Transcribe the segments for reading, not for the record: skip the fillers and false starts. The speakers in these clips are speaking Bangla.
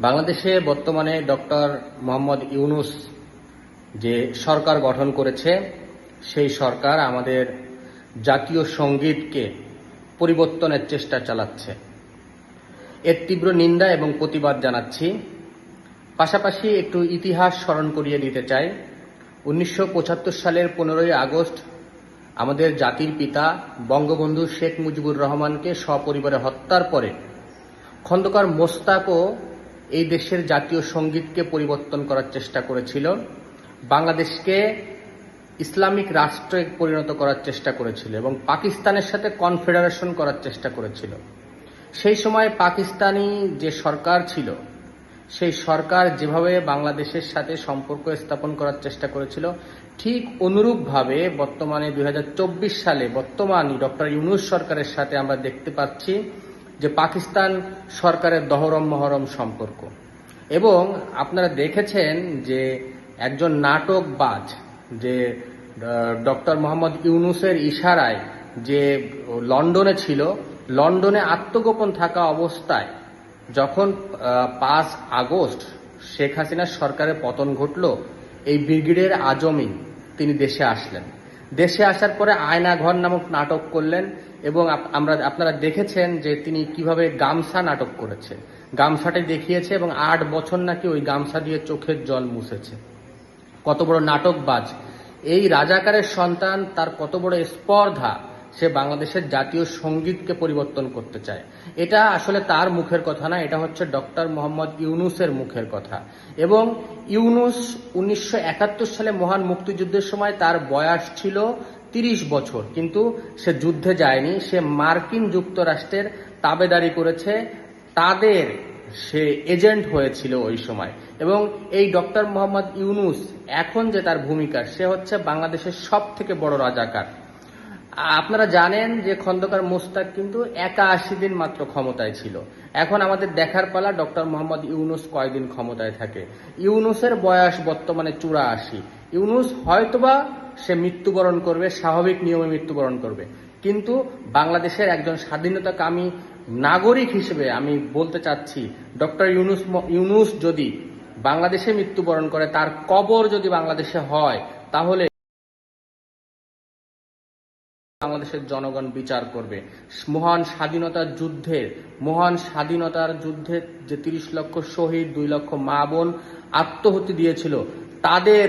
বাংলাদেশে বর্তমানে ডক্টর মোহাম্মদ ইউনূস যে সরকার গঠন করেছে, সেই সরকার আমাদের জাতীয় সঙ্গীতকে পরিবর্তনের চেষ্টা চালাচ্ছে। এর তীব্র নিন্দা এবং প্রতিবাদ জানাচ্ছি। পাশাপাশি একটু ইতিহাস স্মরণ করিয়ে দিতে চাই। 1975 সালের 15ই আগস্ট আমাদের জাতির পিতা বঙ্গবন্ধু শেখ মুজিবুর রহমানকে সপরিবারে হত্যার পরে খন্দকার মোশতাকও এই দেশের জাতীয় সঙ্গীতকে পরিবর্তন করার চেষ্টা করেছিল, বাংলাদেশকে ইসলামিক রাষ্ট্রে পরিণত করার চেষ্টা করেছিল এবং পাকিস্তানের সাথে কনফেডারেশন করার চেষ্টা করেছিল। সেই সময় পাকিস্তানি যে সরকার ছিল, সেই সরকার যেভাবে বাংলাদেশের সাথে সম্পর্ক স্থাপন করার চেষ্টা করেছিল, ঠিক অনুরূপভাবে বর্তমানে 2024 সালে বর্তমান ডক্টর ইউনূস সরকারের সাথে আমরা দেখতে পাচ্ছি যে পাকিস্তান সরকারের দহরম মহরম সম্পর্ক। এবং আপনারা দেখেছেন যে একজন নাটকবাজ যে ডক্টর মোহাম্মদ ইউনূসের ইশারায় যে লন্ডনে ছিল, লন্ডনে আত্মগোপন থাকা অবস্থায় যখন 5 আগস্ট শেখ হাসিনার সরকারের পতন ঘটল, এই ব্রিগেডিয়ার আজমই তিনি দেশে আসলেন। দেশে আসার পরে আয়নাঘর নামক নাটক করলেন এবং আপনারা দেখেছেন যে তিনি কিভাবে গামছা নাটক করেছে, গামছাটি দেখিয়েছে এবং 8 বছর নাকি ওই গামছা দিয়ে চোখের জল মুছেছে। কত বড় নাটকবাজ! এই রাজাকারের সন্তান, তার কত বড় স্পর্ধা, সে বাংলাদেশের জাতীয় সঙ্গীতকে পরিবর্তন করতে চায়। এটা আসলে তার মুখের কথা না, এটা হচ্ছে ডক্টর মোহাম্মদ ইউনূসের মুখের কথা। এবং ইউনূস 1971 সালে মহান মুক্তিযুদ্ধের সময় তার বয়স ছিল 30 বছর, কিন্তু সে যুদ্ধে যায়নি, সে মার্কিন যুক্তরাষ্ট্রের তাবেদারি করেছে, তাদের সে এজেন্ট হয়েছিল ওই সময়। এবং এই ডক্টর মোহাম্মদ ইউনূস এখন যে তার ভূমিকা, সে হচ্ছে বাংলাদেশের সব থেকে বড় রাজাকার। আপনারা জানেন যে খন্দকার মোশতাক কিন্তু 81 দিন মাত্র ক্ষমতায় ছিল। এখন আমাদের দেখার পালা ডক্টর মোহাম্মদ ইউনূস কয়দিন ক্ষমতায় থাকে। ইউনূসের বয়স বর্তমানে 84। ইউনূস হয়তোবা সে মৃত্যুবরণ করবে, স্বাভাবিক নিয়মে মৃত্যুবরণ করবে, কিন্তু বাংলাদেশের একজন স্বাধীনতাকামী নাগরিক হিসেবে আমি বলতে চাচ্ছি, ডক্টর ইউনূস যদি বাংলাদেশে মৃত্যুবরণ করে, তার কবর যদি বাংলাদেশে হয়, তাহলে বাংলাদেশের জনগণ বিচার করবে। মহান স্বাধীনতার যুদ্ধে যে 30 লক্ষ শহীদ, 2 লক্ষ মা বোন আত্মহতি দিয়েছিল, তাদের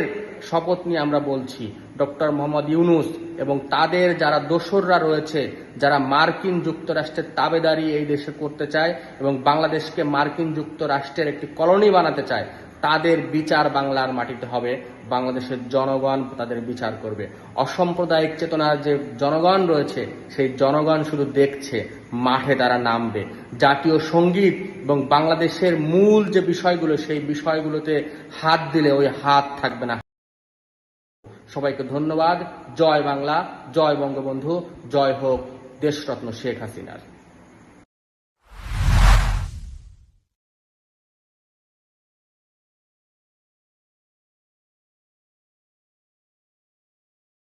শপথ নিয়ে আমরা বলছি, ডক্টর মোহাম্মদ ইউনূস এবং তাদের যারা দোসররা রয়েছে, যারা মার্কিন যুক্তরাষ্ট্রের তাবেদারি এই দেশে করতে চায় এবং বাংলাদেশকে মার্কিন যুক্তরাষ্ট্রের একটি কলোনি বানাতে চায়, তাদের বিচার বাংলার মাটিতে হবে। বাংলাদেশের জনগণ তাদের বিচার করবে। অসাম্প্রদায়িক চেতনার যে জনগণ রয়েছে, সেই জনগণ শুধু দেখছে, মাঠে তারা নামবে। জাতীয় সঙ্গীত এবং বাংলাদেশের মূল যে বিষয়গুলো, সেই বিষয়গুলোতে হাত দিলে ওই হাত থাকবে না। সবাইকে ধন্যবাদ। জয় বাংলা, জয় বঙ্গবন্ধু, জয় হোক দেশরত্ন শেখ হাসিনার।